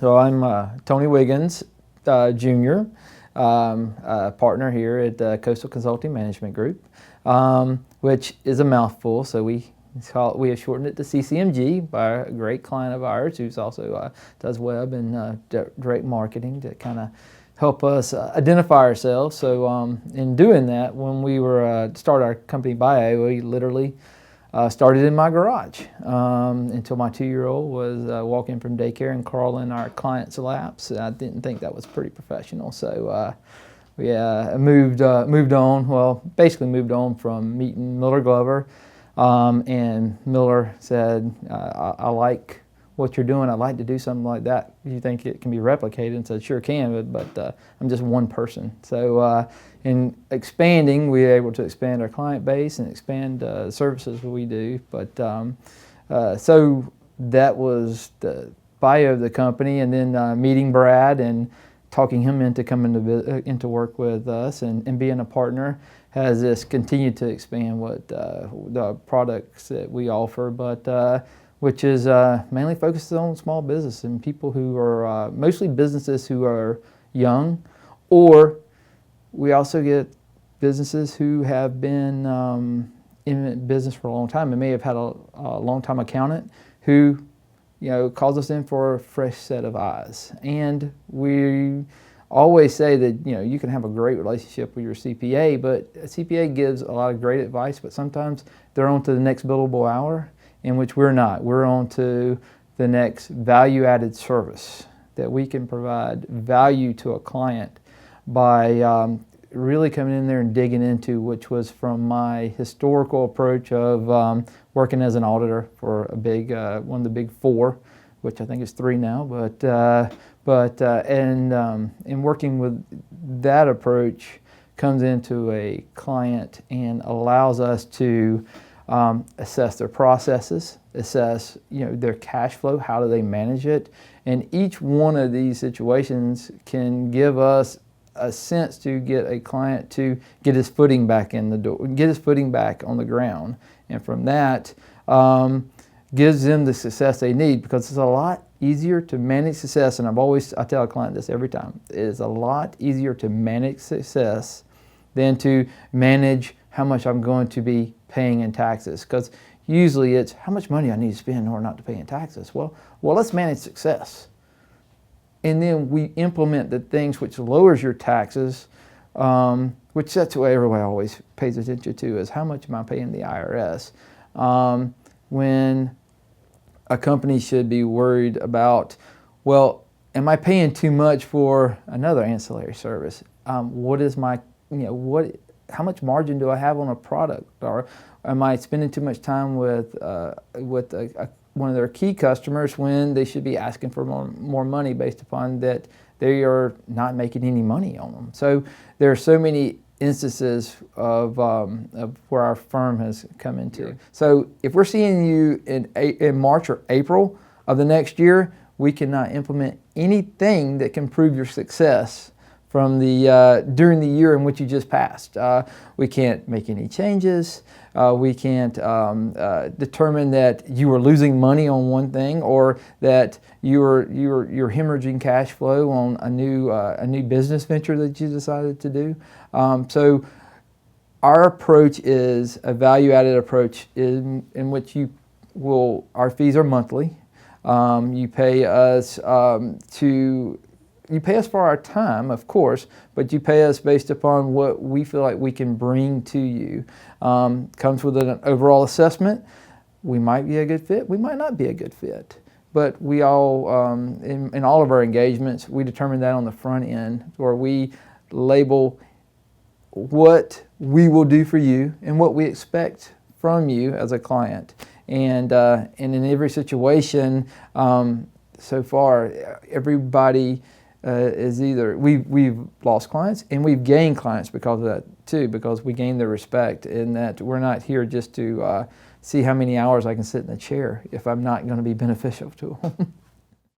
So I'm Tony Wiggins, Jr., partner here at Coastal Consulting Management Group, which is a mouthful. So we have shortened it to CCMG by a great client of ours who's also does web and direct marketing to kind of help us identify ourselves. So in doing that, when we were start our company bio, we literally started in my garage until my 2-year-old was walking from daycare and crawling our clients' laps. I didn't think that was pretty professional, so we moved on. Well, basically moved on from meeting Miller Glover, and Miller said, "I like what you're doing. I'd like to do something like that. You think it can be replicated?" And said, "Sure can, but I'm just one person." So in expanding, we were able to expand our client base and expand the services we do. But so that was the bio of the company, and then meeting Brad and talking him into coming into work with us and being a partner has this continued to expand what the products that we offer, but which is mainly focused on small business and people who are mostly businesses who are young, or we also get businesses who have been in business for a long time and may have had a long-time accountant who, calls us in for a fresh set of eyes. And we always say that, you can have a great relationship with your CPA, but a CPA gives a lot of great advice, but sometimes they're on to the next billable hour, in which we're not. We're on to the next value-added service that we can provide value to a client by really coming in there and digging into, which was from my historical approach of working as an auditor for a big one of the big four, which I think is 3 now. And working with that approach comes into a client and allows us to assess their processes, assess their cash flow, how do they manage it, and each one of these situations can give us a sense to get a client to get his footing back in the door, get his footing back on the ground, and from that gives them the success they need, because it's a lot easier to manage success. And I tell a client this every time: it is a lot easier to manage success than to manage how much I'm going to be paying in taxes, because usually it's how much money I need to spend in order not to pay in taxes. Well, let's manage success. And then we implement the things which lowers your taxes, which that's what everybody always pays attention to, is how much am I paying the IRS? When a company should be worried about, well, am I paying too much for another ancillary service? What is my, how much margin do I have on a product? Or am I spending too much time with one of their key customers when they should be asking for more money based upon that they are not making any money on them? So there are so many instances of where our firm has come into. Yeah. So if we're seeing you in March or April of the next year, we cannot implement anything that can prove your success from during the year in which you just passed. We can't make any changes. We can't determine that you were losing money on one thing, or that you're hemorrhaging cash flow on a new business venture that you decided to do. So our approach is a value-added approach in which our fees are monthly. You pay us You pay us for our time, of course, but you pay us based upon what we feel like we can bring to you. Comes with an overall assessment. We might be a good fit, we might not be a good fit. But we all, in all of our engagements, we determine that on the front end, where we label what we will do for you and what we expect from you as a client. And in every situation, so far, everybody is either we've lost clients and we've gained clients because of that too, because we gain their respect in that we're not here just to see how many hours I can sit in a chair if I'm not going to be beneficial to them.